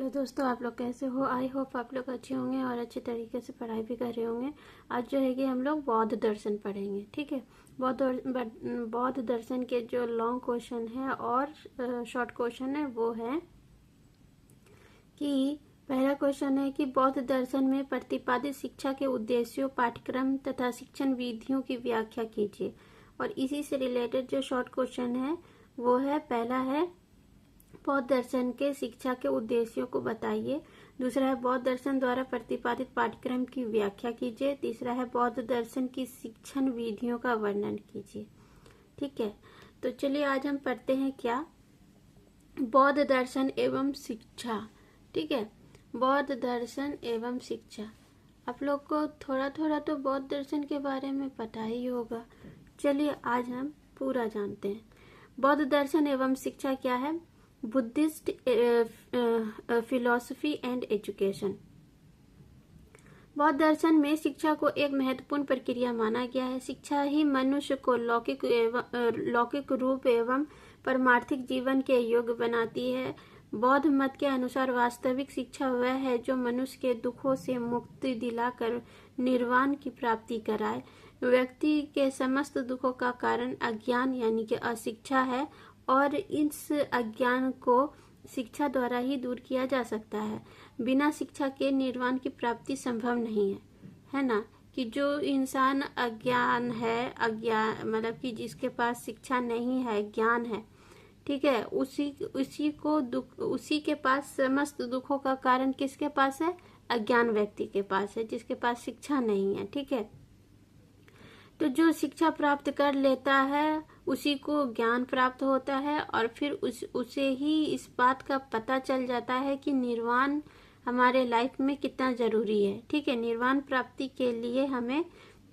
Hello दोस्तों, आप लोग कैसे हो। आई होप आप लोग अच्छे होंगे और अच्छे तरीके से पढ़ाई भी कर रहे होंगे। आज जो है कि हम लोग बौद्ध दर्शन पढ़ेंगे। ठीक है, बौद्ध दर्शन के जो लॉन्ग क्वेश्चन है और शॉर्ट क्वेश्चन है वो है कि पहला क्वेश्चन है कि बौद्ध दर्शन में प्रतिपादित शिक्षा के उद्देश्यों, पाठ्यक्रम तथा शिक्षण विधियों की व्याख्या कीजिए। और इसी से रिलेटेड जो शॉर्ट क्वेश्चन है वो है, पहला है बौद्ध दर्शन के शिक्षा के उद्देश्यों को बताइए। दूसरा है बौद्ध दर्शन द्वारा प्रतिपादित पाठ्यक्रम की व्याख्या कीजिए। तीसरा है बौद्ध दर्शन की शिक्षण विधियों का वर्णन कीजिए। ठीक है, तो चलिए आज हम पढ़ते हैं क्या, बौद्ध दर्शन एवं शिक्षा। ठीक है, बौद्ध दर्शन एवं शिक्षा। आप लोग को थोड़ा थोड़ा तो बौद्ध दर्शन के बारे में पता ही होगा। चलिए आज हम पूरा जानते हैं। बौद्ध दर्शन एवं शिक्षा क्या है। Buddhist philosophy and education. बौद्ध दर्शन में शिक्षा को एक महत्वपूर्ण प्रक्रिया माना गया है। शिक्षा ही मनुष्य को लौकिक रूप एवं परमार्थिक जीवन के योग्य बनाती है। बौद्ध मत के अनुसार वास्तविक शिक्षा वह है जो मनुष्य के दुखों से मुक्ति दिलाकर निर्वाण की प्राप्ति कराए। व्यक्ति के समस्त दुखों का कारण अज्ञान यानी कि अशिक्षा है और इस अज्ञान को शिक्षा द्वारा ही दूर किया जा सकता है। बिना शिक्षा के निर्वाण की प्राप्ति संभव नहीं है ना। कि जो इंसान अज्ञान है, अज्ञान मतलब कि जिसके पास शिक्षा नहीं है, ज्ञान है, ठीक है, उसी के पास समस्त दुखों का कारण किसके पास है, अज्ञान व्यक्ति के पास है, जिसके पास शिक्षा नहीं है। ठीक है, तो जो शिक्षा प्राप्त कर लेता है उसी को ज्ञान प्राप्त होता है और फिर उसे ही इस बात का पता चल जाता है कि निर्वाण हमारे लाइफ में कितना जरूरी है। ठीक है, निर्वाण प्राप्ति के लिए हमें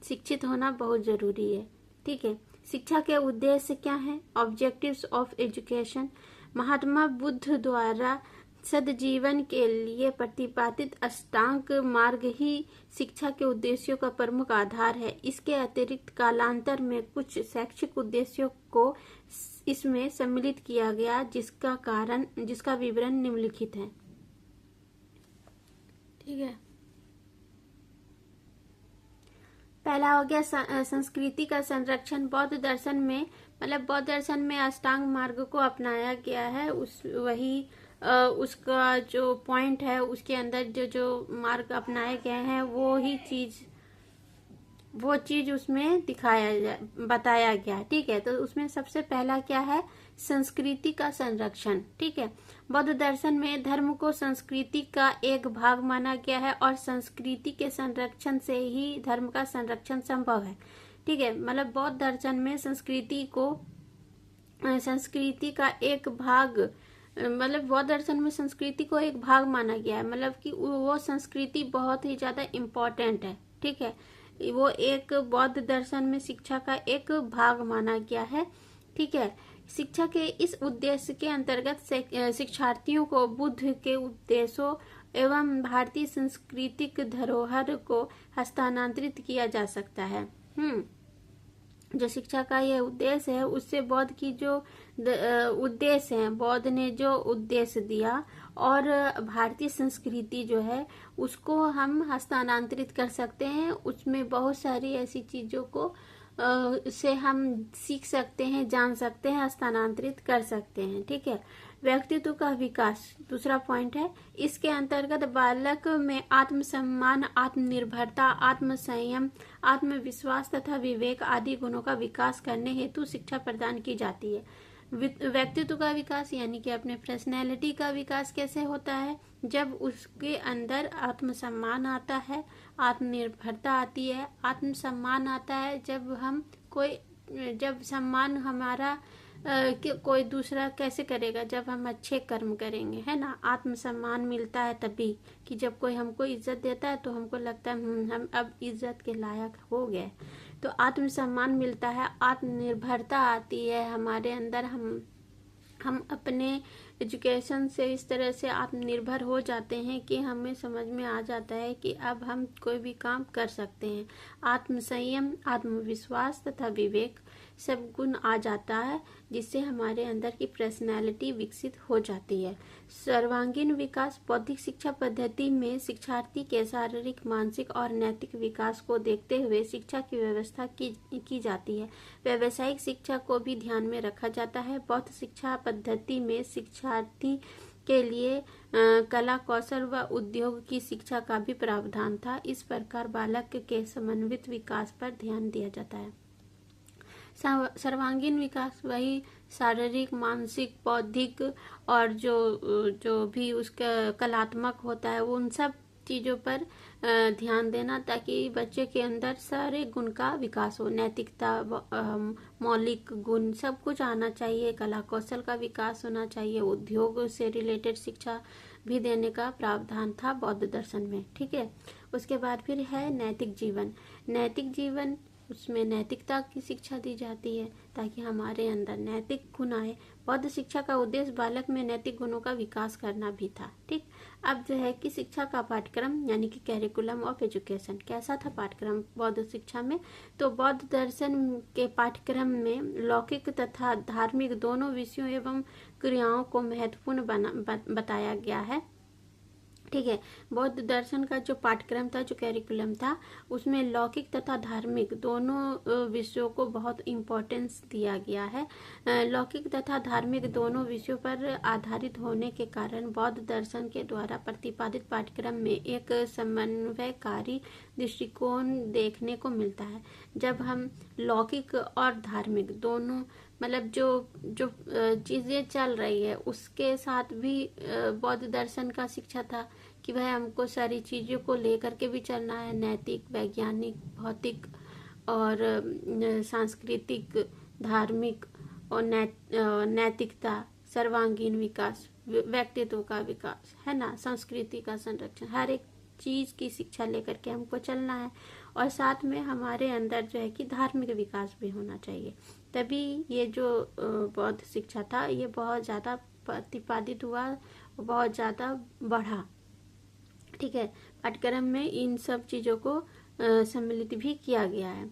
शिक्षित होना बहुत जरूरी है। ठीक है, शिक्षा के उद्देश्य क्या है। Objectives of education. Mahatma Buddha द्वारा सद्जीवन के लिए प्रतिपादित अष्टांग मार्ग ही शिक्षा के उद्देश्यों का प्रमुख आधार है। इसके अतिरिक्त कालांतर में कुछ शैक्षिक उद्देश्यों को इसमें सम्मिलित किया गया, जिसका विवरण निम्नलिखित है। ठीक है, पहला हो गया संस्कृति का संरक्षण। बौद्ध दर्शन में अष्टांग मार्ग को अपनाया गया है। उसका जो पॉइंट है, उसके अंदर जो मार्ग अपनाए गए हैं वो चीज उसमें बताया गया। ठीक है, तो उसमें सबसे पहला क्या है, संस्कृति का संरक्षण। ठीक है, बौद्ध दर्शन में धर्म को संस्कृति का एक भाग माना गया है और संस्कृति के संरक्षण से ही धर्म का संरक्षण संभव है। ठीक है, मतलब बौद्ध दर्शन में संस्कृति का एक भाग, मतलब बौद्ध दर्शन में संस्कृति को एक भाग माना गया है, मतलब कि वो संस्कृति बहुत ही ज्यादा इम्पोर्टेंट है। ठीक है, वो एक बौद्ध दर्शन में शिक्षा का एक भाग माना गया है। ठीक है, शिक्षा के इस उद्देश्य के अंतर्गत शिक्षार्थियों को बुद्ध के उपदेशों एवं भारतीय सांस्कृतिक धरोहर को हस्तांतरित किया जा सकता है। जो शिक्षा का ये उद्देश्य है उससे बौद्ध की जो उद्देश्य है, बौद्ध ने जो उद्देश्य दिया और भारतीय संस्कृति जो है उसको हम हस्तांतरित कर सकते हैं। उसमें बहुत सारी ऐसी चीजों को से हम सीख सकते हैं, जान सकते हैं, हस्तांतरित कर सकते हैं। ठीक है, व्यक्तित्व का विकास दूसरा पॉइंट है। इसके अंतर्गत बालक में आत्मसम्मान, आत्मनिर्भरता, आत्मसंयम, आत्मविश्वास तथा विवेक आदि गुणों का विकास करने हेतु शिक्षा प्रदान की जाती है। व्यक्तित्व का विकास यानी कि अपने पर्सनैलिटी का विकास कैसे होता है, जब उसके अंदर आत्मसम्मान आता है, आत्मनिर्भरता आती है। आत्मसम्मान आता है जब सम्मान हमारा कोई दूसरा कैसे करेगा, जब हम अच्छे कर्म करेंगे, है ना। आत्मसम्मान मिलता है तभी कि जब कोई हमको इज्जत देता है तो हमको लगता है हम अब इज्जत के लायक हो गए, तो आत्मसम्मान मिलता है। आत्मनिर्भरता आती है हमारे अंदर, हम अपने एजुकेशन से इस तरह से आत्मनिर्भर हो जाते हैं कि हमें समझ में आ जाता है कि अब हम कोई भी काम कर सकते हैं। आत्मसंयम, आत्मविश्वास तथा विवेक, सब गुण आ जाता है, जिससे हमारे अंदर की पर्सनैलिटी विकसित हो जाती है। सर्वांगीण विकास बौद्धिक शिक्षा पद्धति में शिक्षार्थी के शारीरिक, मानसिक और नैतिक विकास को देखते हुए शिक्षा की व्यवस्था की जाती है। व्यावसायिक शिक्षा को भी ध्यान में रखा जाता है। बौद्ध शिक्षा पद्धति में शिक्षार्थी के लिए कला, कौशल व उद्योग की शिक्षा का भी प्रावधान था। इस प्रकार बालक के समन्वित विकास पर ध्यान दिया जाता है। सर्वांगीण विकास वही शारीरिक, मानसिक, बौद्धिक और जो भी उसका कलात्मक होता है, वो उन सब चीज़ों पर ध्यान देना, ताकि बच्चे के अंदर सारे गुण का विकास हो। नैतिकता, मौलिक गुण सब कुछ आना चाहिए, कला कौशल का विकास होना चाहिए, उद्योग से रिलेटेड शिक्षा भी देने का प्रावधान था बौद्ध दर्शन में। ठीक है, उसके बाद फिर है नैतिक जीवन। नैतिक जीवन, उसमें नैतिकता की शिक्षा दी जाती है ताकि हमारे अंदर नैतिक गुण आए। बौद्ध शिक्षा का उद्देश्य बालक में नैतिक गुणों का विकास करना भी था। ठीक, अब जो है कि शिक्षा का पाठ्यक्रम यानी कि कैरिकुलम ऑफ एजुकेशन, कैसा था पाठ्यक्रम बौद्ध शिक्षा में? तो बौद्ध दर्शन के पाठ्यक्रम में लौकिक तथा धार्मिक दोनों विषयों एवं क्रियाओं को महत्वपूर्ण बताया गया है। ठीक है, बौद्ध दर्शन का जो पाठ्यक्रम था, जो कैरिकुलम था, उसमें लौकिक तथा धार्मिक दोनों विषयों को बहुत इम्पोर्टेंस दिया गया है। लौकिक तथा धार्मिक दोनों विषयों पर आधारित होने के कारण बौद्ध दर्शन के द्वारा प्रतिपादित पाठ्यक्रम में एक समन्वयकारी दृष्टिकोण देखने को मिलता है। जब हम लौकिक और धार्मिक दोनों, मतलब जो चीज़ें चल रही है उसके साथ भी बौद्ध दर्शन का शिक्षा था कि भाई हमको सारी चीज़ों को लेकर के भी चलना है, नैतिक, वैज्ञानिक, भौतिक और सांस्कृतिक, धार्मिक और नैतिकता, सर्वांगीण विकास, व्यक्तित्व का विकास, है ना, संस्कृति का संरक्षण, हर एक चीज़ की शिक्षा लेकर के हमको चलना है। और साथ में हमारे अंदर जो है कि धार्मिक विकास भी होना चाहिए। तभी ये जो बौद्ध शिक्षा था, ये बहुत ज़्यादा प्रतिपादित हुआ, बहुत ज़्यादा बढ़ा। ठीक है, पाठ्यक्रम में इन सब चीज़ों को सम्मिलित भी किया गया है।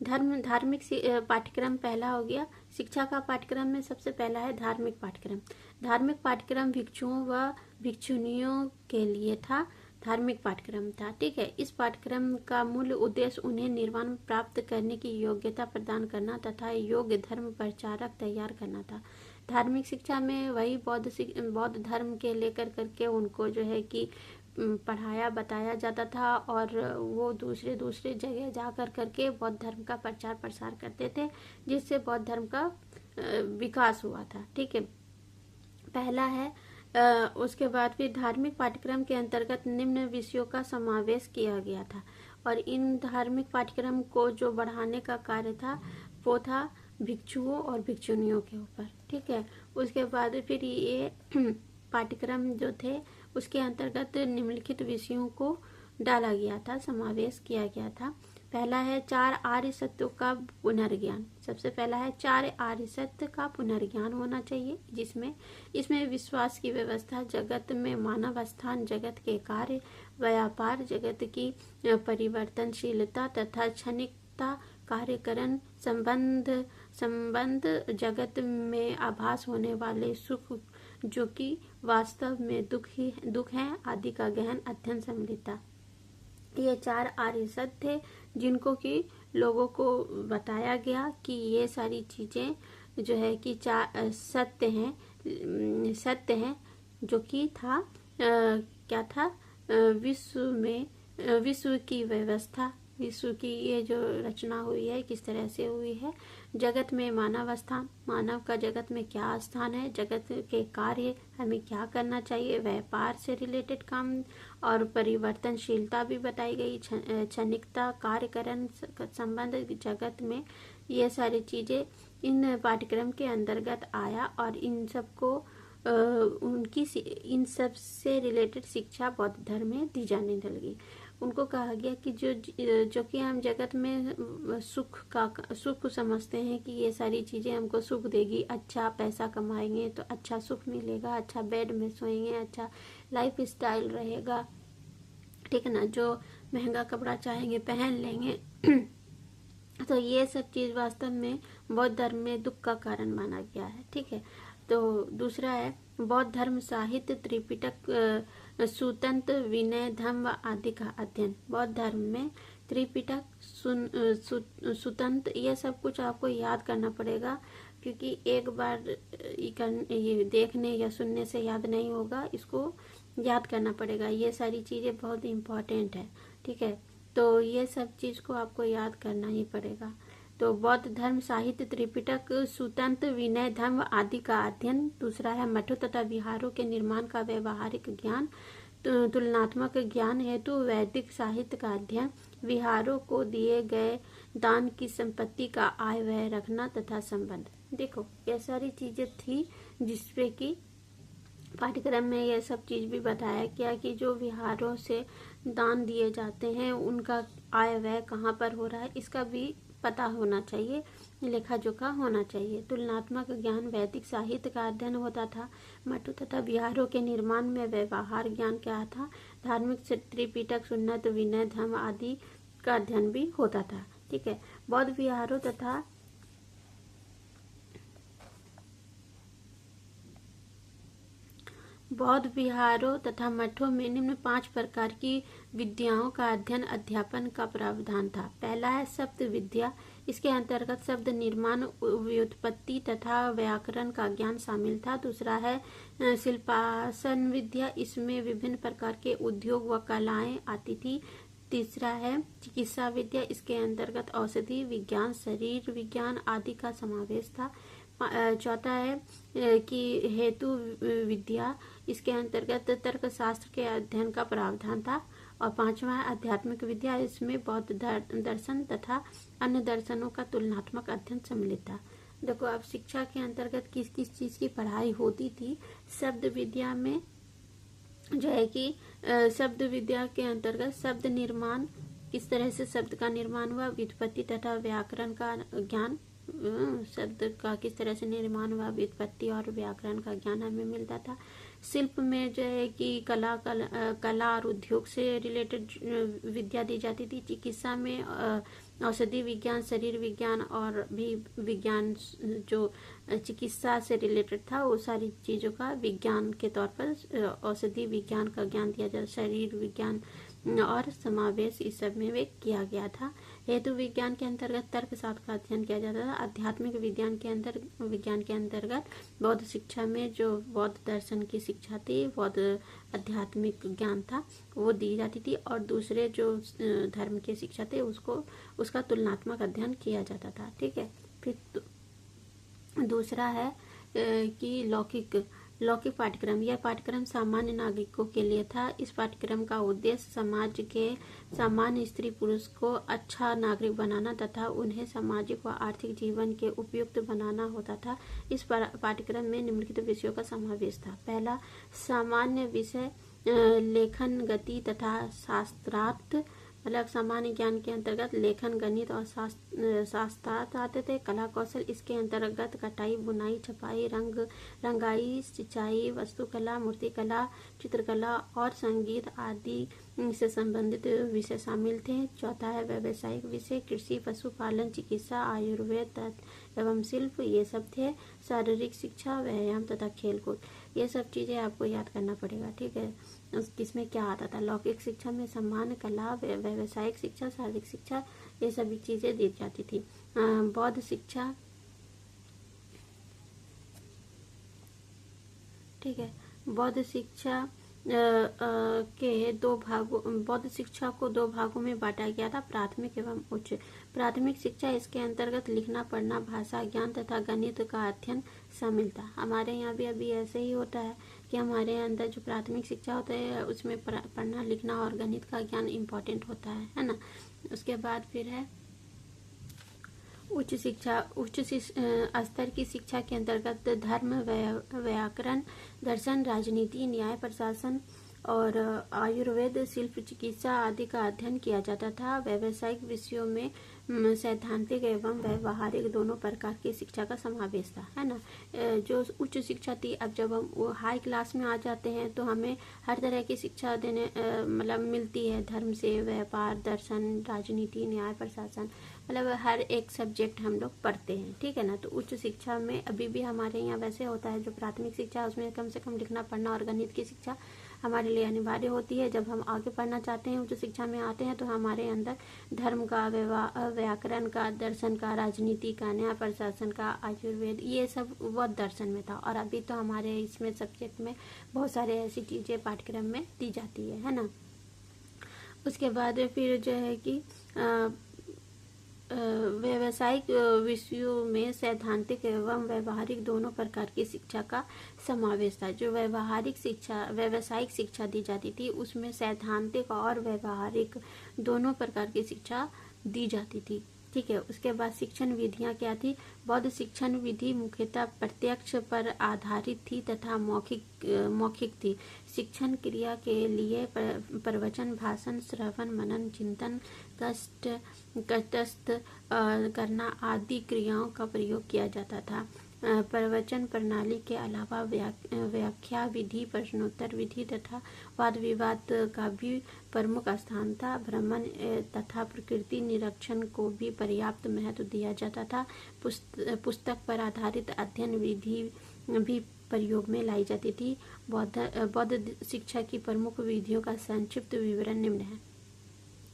धार्मिक पाठ्यक्रम पहला हो गया। शिक्षा का पाठ्यक्रम में सबसे पहला है धार्मिक पाठ्यक्रम। धार्मिक पाठ्यक्रम भिक्षुओं व भिक्षुणियों के लिए था, धार्मिक पाठ्यक्रम था। ठीक है, इस पाठ्यक्रम का मूल उद्देश्य उन्हें निर्वाण प्राप्त करने की योग्यता प्रदान करना तथा योग्य धर्म प्रचारक तैयार करना था। धार्मिक शिक्षा में वही बौद्ध धर्म के लेकर करके उनको जो है कि पढ़ाया बताया जाता था, और वो दूसरे जगह जा करके बौद्ध धर्म का प्रचार प्रसार करते थे, जिससे बौद्ध धर्म का विकास हुआ था। ठीक है, पहला है। उसके बाद फिर धार्मिक पाठ्यक्रम के अंतर्गत निम्न विषयों का समावेश किया गया था, और इन धार्मिक पाठ्यक्रम को जो बढ़ाने का कार्य था वो था भिक्षुओं और भिक्षुणियों के ऊपर। ठीक है, उसके बाद फिर ये पाठ्यक्रम जो थे उसके अंतर्गत निम्नलिखित विषयों को डाला गया था, समावेश किया गया था। पहला है 4 आर्य सत्यों का पुनर्ज्ञान। सबसे पहला है 4 आर्य सत्य का पुनर्ज्ञान होना चाहिए, इसमें विश्वास की व्यवस्था, जगत में मानव स्थान, जगत के कार्य, व्यापार, जगत की परिवर्तनशीलता तथा क्षणिकता, कार्यकरण, संबंध, जगत में आभास होने वाले सुख जो कि वास्तव में दुख है आदि का गहन अध्ययन सम्मिलित था। ये 4 आर्य सत्य थे जिनको कि लोगों को बताया गया कि ये सारी चीजें जो है कि सत्य हैं, जो कि था क्या था, विश्व की व्यवस्था, विश्व की ये जो रचना हुई है किस तरह से हुई है, जगत में मानव स्थान, मानव का जगत में क्या स्थान है, जगत के कार्य, हमें क्या करना चाहिए, व्यापार से रिलेटेड काम, और परिवर्तनशीलता भी बताई गई, क्षणिकता, कार्यकरण, संबंध, जगत में, ये सारी चीजें इन पाठ्यक्रम के अंतर्गत आया, और इन सबको इन सब से रिलेटेड शिक्षा बौद्ध धर्म में दी जाने लगी। उनको कहा गया कि जो कि हम जगत में सुख समझते हैं कि ये सारी चीज़ें हमको सुख देगी, अच्छा पैसा कमाएंगे तो अच्छा सुख मिलेगा, अच्छा बेड में सोएंगे, अच्छा लाइफ स्टाइल रहेगा, ठीक है ना, जो महंगा कपड़ा चाहेंगे पहन लेंगे तो ये सब चीज वास्तव में बौद्ध धर्म में दुख का कारण माना गया है। ठीक है, तो दूसरा है बौद्ध धर्म साहित्य त्रिपिटक सुतंत्र विनय धम्म आदि का अध्ययन। बौद्ध धर्म में त्रिपिटक सुतंत्र ये सब कुछ आपको याद करना पड़ेगा, क्योंकि एक बार ये देखने या सुनने से याद नहीं होगा, इसको याद करना पड़ेगा। ये सारी चीजें बहुत इम्पोर्टेंट है। ठीक है, तो ये सब चीज को आपको याद करना ही पड़ेगा। तो बौद्ध धर्म साहित्य त्रिपिटक सुतंत्र विनय धर्म आदि का अध्ययन। दूसरा है मठों तथा विहारों के निर्माण का व्यवहारिक ज्ञान, तुलनात्मक ज्ञान हेतु वैदिक साहित्य का अध्ययन। विहारों को दिए गए दान की संपत्ति का आय व्यय रखना तथा संबंध। देखो ये सारी चीजें थी जिसपे कि पाठ्यक्रम में ये सब चीज भी बताया गया कि जो विहारों से दान दिए जाते हैं उनका आय व्यय कहाँ पर हो रहा है, इसका भी पता होना चाहिए, लेखा जोखा होना चाहिए। तुलनात्मक ज्ञान वैदिक साहित्य का अध्ययन होता था। मठों तथा विहारों के निर्माण में व्यवहार ज्ञान क्या था, धार्मिक त्रिपिटक सुन्नत विनय धर्म आदि का अध्ययन भी होता था। ठीक है, बौद्ध विहारों तथा मठों में निम्न 5 प्रकार की विद्याओं का अध्ययन अध्यापन का प्रावधान था। पहला है सप्त विद्या, इसके अंतर्गत शब्द निर्माण व्युत्पत्ति तथा व्याकरण का ज्ञान शामिल था। दूसरा है शिल्पासन विद्या, इसमें विभिन्न प्रकार के उद्योग व कलाएं आती थी। तीसरा है चिकित्सा विद्या, इसके अंतर्गत औषधि विज्ञान शरीर विज्ञान आदि का समावेश था। चौथा है कि हेतु विद्या, इसके अंतर्गत तर्क शास्त्र के अध्ययन का प्रावधान था। और पांचवा है आध्यात्मिक विद्या, इसमें बौद्ध दर्शन तथा अन्य दर्शनों का तुलनात्मक अध्ययन सम्मिलित था। देखो अब शिक्षा के अंतर्गत किस किस चीज की पढ़ाई होती थी। शब्द विद्या में जो है कि शब्द विद्या के अंतर्गत शब्द निर्माण, किस तरह से शब्द का निर्माण हुआ, व्युत्पत्ति तथा व्याकरण का ज्ञान, शब्द का किस तरह से निर्माण हुआ, व्युत्पत्ति और व्याकरण का ज्ञान हमें मिलता था। शिल्प में जो है कि कला और उद्योग से रिलेटेड विद्या दी जाती थी। चिकित्सा में औषधि विज्ञान शरीर विज्ञान और भी विज्ञान जो चिकित्सा से रिलेटेड था वो सारी चीजों का विज्ञान के तौर पर औषधि विज्ञान का ज्ञान दिया जाता, शरीर विज्ञान और समावेश इस सब में वे किया गया था। हेतु विज्ञान के अंतर्गत तर्क शास्त्र का अध्ययन किया जाता था। आध्यात्मिक विज्ञान के अंतर्गत बौद्ध शिक्षा में जो बौद्ध दर्शन की शिक्षा थी, बौद्ध आध्यात्मिक ज्ञान था वो दी जाती थी। और दूसरे जो धर्म की शिक्षा थे उसका तुलनात्मक अध्ययन किया जाता था। ठीक है, फिर दूसरा है कि लौकिक पाठ्यक्रम। यह पाठ्यक्रम सामान्य नागरिकों के लिए था। इस पाठ्यक्रम का उद्देश्य समाज के सामान्य स्त्री पुरुष को अच्छा नागरिक बनाना तथा उन्हें सामाजिक व आर्थिक जीवन के उपयुक्त बनाना होता था। इस पाठ्यक्रम में निम्नलिखित विषयों का समावेश था। पहला सामान्य विषय लेखन गति तथा शास्त्रार्थ, मतलब सामान्य ज्ञान के अंतर्गत लेखन गणित और शास्त्रार्थ आते थे। कला कौशल, इसके अंतर्गत कटाई बुनाई छपाई रंगाई सिंचाई वास्तुकला मूर्तिकला चित्रकला और संगीत आदि से संबंधित विषय शामिल थे। चौथा है व्यावसायिक विषय, कृषि पशुपालन चिकित्सा आयुर्वेद एवं शिल्प, ये सब थे। शारीरिक शिक्षा व्यायाम तथा खेलकूद, ये सब चीजें आपको याद करना पड़ेगा। ठीक है, किसमें क्या आता था। लौकिक शिक्षा में सामान्य कला व्यावसायिक शिक्षा शारीरिक शिक्षा ये सभी चीजें दी जाती थी। बौद्ध शिक्षा, ठीक है, बौद्ध शिक्षा बौद्ध शिक्षा को 2 भागों में बांटा गया था, प्राथमिक एवं उच्च। प्राथमिक शिक्षा, इसके अंतर्गत लिखना पढ़ना भाषा ज्ञान तथा गणित का अध्ययन शामिल था। हमारे यहाँ भी अभी ऐसे ही होता है कि हमारे अंदर जो प्राथमिक शिक्षा होता है उसमें पढ़ना लिखना और गणित का ज्ञान इम्पोर्टेंट होता है ना। उसके बाद फिर है उच्च शिक्षा। उच्च स्तर की शिक्षा के अंतर्गत धर्म व्याकरण दर्शन राजनीति न्याय प्रशासन और आयुर्वेद शिल्प चिकित्सा आदि का अध्ययन किया जाता था। व्यावसायिक विषयों में सैद्धांतिक एवं व्यवहारिक दोनों प्रकार की शिक्षा का समावेश था, है ना। जो उच्च शिक्षा थी, अब जब हम वो हाई क्लास में आ जाते हैं तो हमें हर तरह की शिक्षा देने मतलब मिलती है, धर्म से व्यापार दर्शन राजनीति न्याय प्रशासन मतलब हर एक सब्जेक्ट हम लोग पढ़ते हैं, ठीक है ना। तो उच्च शिक्षा में अभी भी हमारे यहाँ वैसे होता है, जो प्राथमिक शिक्षा है उसमें कम से कम लिखना पढ़ना और गणित की शिक्षा हमारे लिए अनिवार्य होती है। जब हम आगे पढ़ना चाहते हैं, उच्च शिक्षा में आते हैं, तो हमारे अंदर धर्म का, व्याकरण का, दर्शन का, राजनीति का, न्याय प्रशासन का, आयुर्वेद, ये सब वो दर्शन में था। और अभी तो हमारे इसमें सब्जेक्ट में बहुत सारे ऐसी चीज़ें पाठ्यक्रम में दी जाती है ना। उसके बाद फिर जो है कि व्यावसायिक विषयों में सैद्धांतिक एवं व्यवहारिक दोनों प्रकार की शिक्षा का समावेश था। जो व्यावसायिक शिक्षा दी जाती थी, उसमें सैद्धांतिक और व्यवहारिक दोनों प्रकार की शिक्षा दी जाती थी, ठीक है। उसके बाद शिक्षण विधियां क्या थी? बौद्ध शिक्षण विधि मुख्यतः प्रत्यक्ष पर आधारित थी तथा मौखिक थी। शिक्षण क्रिया के लिए प्रवचन, भाषण, श्रवण, मनन, चिंतन, कंठस्थ करना आदि क्रियाओं का प्रयोग किया जाता था। प्रवचन प्रणाली के अलावा व्याख्या विधि, प्रश्नोत्तर विधि तथा वाद विवाद का भी प्रमुख स्थान था। भ्रमण तथा प्रकृति निरीक्षण को भी पर्याप्त महत्व दिया जाता था। पुस्तक पर आधारित अध्ययन विधि भी प्रयोग में लाई जाती थी। बौद्ध शिक्षा की प्रमुख विधियों का संक्षिप्त विवरण निम्न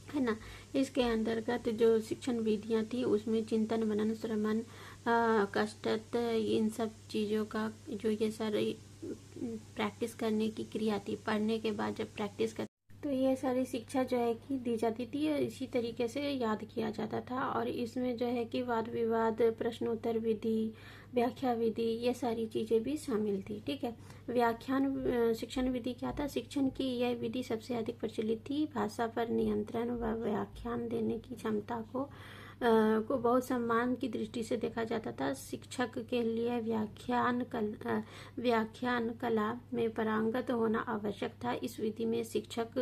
है ना। इसके अंतर्गत जो शिक्षण विधियां थी, उसमें चिंतन, मनन, श्रवण, कंठस्थ, इन सब चीज़ों का जो ये सारी प्रैक्टिस करने की क्रिया थी, पढ़ने के बाद जब प्रैक्टिस कर, तो ये सारी शिक्षा जो है कि दी जाती थी। इसी तरीके से याद किया जाता था। और इसमें जो है कि वाद विवाद, प्रश्नोत्तर विधि, व्याख्या विधि, ये सारी चीज़ें भी शामिल थी, ठीक है। व्याख्यान शिक्षण विधि क्या था? शिक्षण की यह विधि सबसे अधिक प्रचलित थी। भाषा पर नियंत्रण व व्याख्यान देने की क्षमता को बहुत सम्मान की दृष्टि से देखा जाता था। शिक्षक के लिए व्याख्यान कला में पारंगत होना आवश्यक था। इस विधि में शिक्षक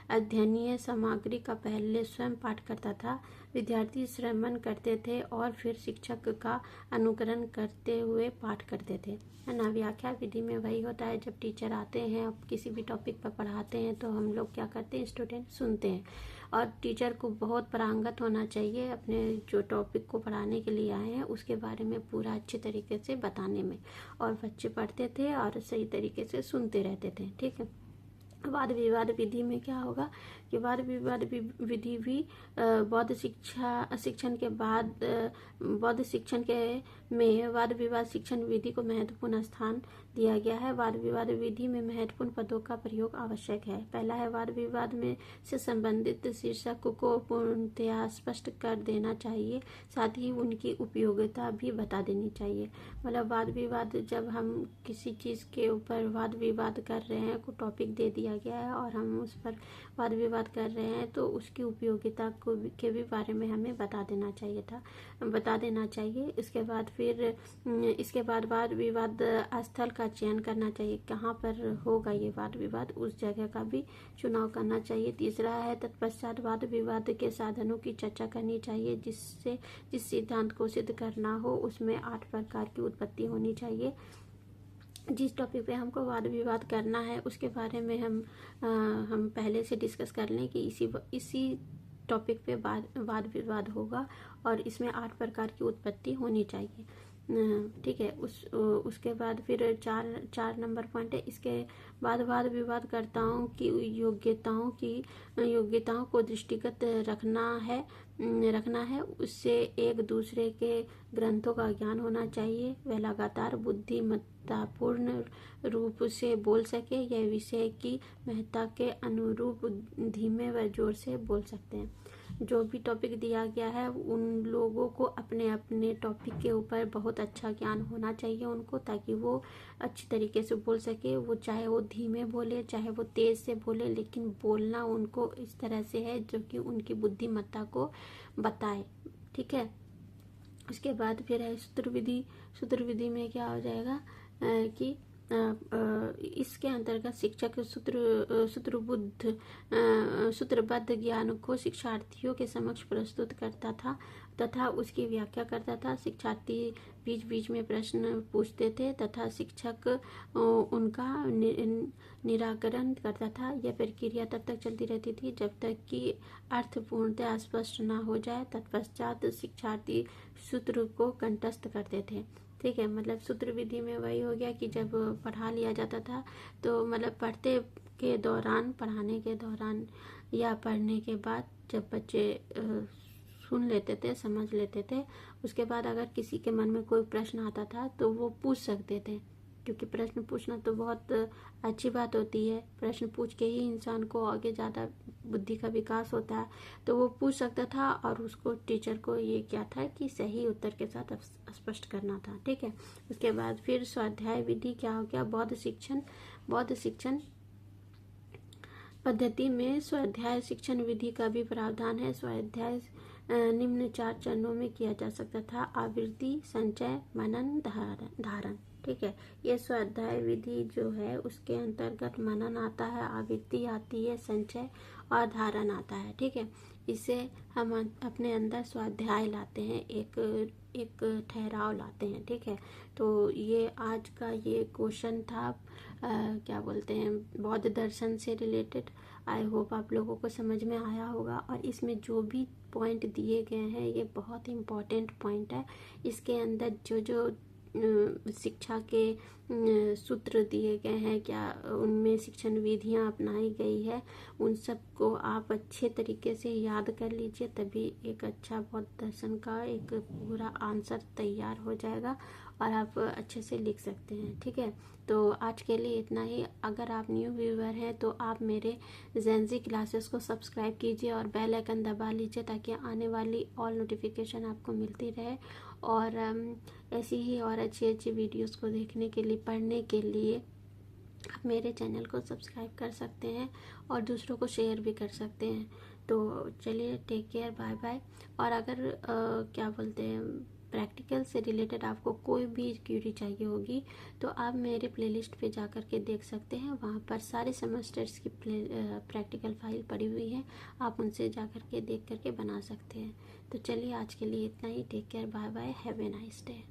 अध्ययनीय सामग्री का पहले स्वयं पाठ करता था। विद्यार्थी श्रवण करते थे और फिर शिक्षक का अनुकरण करते हुए पाठ करते थे, है ना। व्याख्या विधि में वही होता है, जब टीचर आते हैं, अब किसी भी टॉपिक पर पढ़ाते हैं, तो हम लोग क्या करते हैं? स्टूडेंट सुनते हैं। और टीचर को बहुत पारंगत होना चाहिए अपने जो टॉपिक को पढ़ाने के लिए आए हैं उसके बारे में पूरा अच्छे तरीके से बताने में। और बच्चे पढ़ते थे और सही तरीके से सुनते रहते थे, ठीक है। वाद विवाद विधि में क्या होगा कि वाद विवाद विधि भी बौद्ध शिक्षण के बाद बौद्ध शिक्षण के में वाद विवाद शिक्षण विधि को महत्वपूर्ण स्थान दिया गया है। वाद विवाद विधि में महत्वपूर्ण पदों का प्रयोग आवश्यक है। पहला है, वाद विवाद में से संबंधित शीर्षक को पूर्णतया स्पष्ट कर देना चाहिए, साथ ही उनकी उपयोगिता भी बता देनी चाहिए। मतलब वाद विवाद, जब हम किसी चीज़ के ऊपर वाद विवाद कर रहे हैं, को टॉपिक दे दिया गया है और हम उस पर वाद विवाद कर रहे हैं, तो उसकी उपयोगिता के भी बारे में हमें बता देना चाहिए। इसके बाद वाद विवाद स्थल का चयन करना चाहिए, कहाँ पर होगा ये वाद विवाद, उस जगह का भी चुनाव करना चाहिए। तीसरा है, तत्पश्चात वाद विवाद के साधनों की चर्चा करनी चाहिए, जिस सिद्धांत को सिद्ध करना हो उसमें 8 प्रकार की उत्पत्ति होनी चाहिए। जिस टॉपिक पे हमको वाद विवाद करना है उसके बारे में हम पहले से डिस्कस कर लें कि इसी टॉपिक पे वाद विवाद होगा और इसमें 8 प्रकार की उत्पत्ति होनी चाहिए, ठीक है। उसके बाद फिर 4 नंबर पॉइंट है। इसके बाद वाद विवाद कर्ताओं की योग्यताओं को दृष्टिगत रखना है। उससे एक दूसरे के ग्रंथों का ज्ञान होना चाहिए। वह लगातार बुद्धिमत्तापूर्ण रूप से बोल सके। यह विषय की महत्ता के अनुरूप धीमे व जोर से बोल सकते हैं। जो भी टॉपिक दिया गया है उन लोगों को अपने अपने टॉपिक के ऊपर बहुत अच्छा ज्ञान होना चाहिए उनको, ताकि वो अच्छी तरीके से बोल सके। वो चाहे वो धीमे बोले, चाहे वो तेज से बोले, लेकिन बोलना उनको इस तरह से है जो कि उनकी बुद्धिमत्ता को बताए, ठीक है। उसके बाद फिर है सूत्र विधि। सूत्र विधि में क्या हो जाएगा कि इसके अंतर्गत शिक्षक सूत्रबद्ध ज्ञान को शिक्षार्थियों के समक्ष प्रस्तुत करता था तथा उसकी व्याख्या करता था। शिक्षार्थी बीच बीच में प्रश्न पूछते थे तथा शिक्षक उनका निराकरण करता था। यह प्रक्रिया तब तक चलती रहती थी जब तक कि अर्थ पूर्णतः स्पष्ट न हो जाए। तत्पश्चात शिक्षार्थी सूत्र को कंठस्थ करते थे। ठीक है, मतलब सूत्र विधि में वही हो गया कि जब पढ़ा लिया जाता था तो मतलब पढ़ाने के दौरान या पढ़ने के बाद जब बच्चे सुन लेते थे, समझ लेते थे, उसके बाद अगर किसी के मन में कोई प्रश्न आता था तो वो पूछ सकते थे, क्योंकि प्रश्न पूछना तो बहुत अच्छी बात होती है। प्रश्न पूछ के ही इंसान को आगे ज़्यादा बुद्धि का विकास होता है। तो वो पूछ सकता था और उसको टीचर को ये क्या था कि सही उत्तर के साथ स्पष्ट करना था। ठीक है, उसके बाद फिर स्वाध्याय विधि क्या हो गया? बौद्ध शिक्षण पद्धति में स्वाध्याय शिक्षण विधि का भी प्रावधान है। स्वाध्याय निम्न 4 चरणों में किया जा सकता था: आवृत्ति, संचय, मनन, धारण। ठीक है, ये स्वाध्याय विधि जो है उसके अंतर्गत मनन आता है, आवृत्ति आती है, संचय और धारण आता है। ठीक है, इसे हम अपने अंदर स्वाध्याय लाते हैं, एक ठहराव लाते हैं। ठीक है, तो ये आज का ये क्वेश्चन था क्या बोलते हैं, बौद्ध दर्शन से रिलेटेड। आई होप आप लोगों को समझ में आया होगा। और इसमें जो भी पॉइंट दिए गए हैं ये बहुत इम्पोर्टेंट पॉइंट है। इसके अंदर जो शिक्षा के सूत्र दिए गए हैं, क्या उनमें शिक्षण विधियां अपनाई गई है, उन सब को आप अच्छे तरीके से याद कर लीजिए, तभी एक अच्छा बौद्ध दर्शन का एक पूरा आंसर तैयार हो जाएगा और आप अच्छे से लिख सकते हैं। ठीक है, तो आज के लिए इतना ही। अगर आप न्यू व्यूअर हैं तो आप मेरे ज़ेनज़ी क्लासेस को सब्सक्राइब कीजिए और बेल आइकन दबा लीजिए ताकि आने वाली ऑल नोटिफिकेशन आपको मिलती रहे। और ऐसी ही और अच्छी वीडियोस को देखने के लिए, पढ़ने के लिए आप मेरे चैनल को सब्सक्राइब कर सकते हैं और दूसरों को शेयर भी कर सकते हैं। तो चलिए, टेक केयर, बाय बाय। और अगर क्या बोलते हैं, प्रैक्टिकल से रिलेटेड आपको कोई भी क्यूरी चाहिए होगी तो आप मेरे प्लेलिस्ट पे जा कर के देख सकते हैं। वहाँ पर सारे सेमेस्टर्स की प्रैक्टिकल फाइल पड़ी हुई है, आप उनसे जा कर के देख कर के बना सकते हैं। तो चलिए, आज के लिए इतना ही। Take care, bye bye, have a nice day.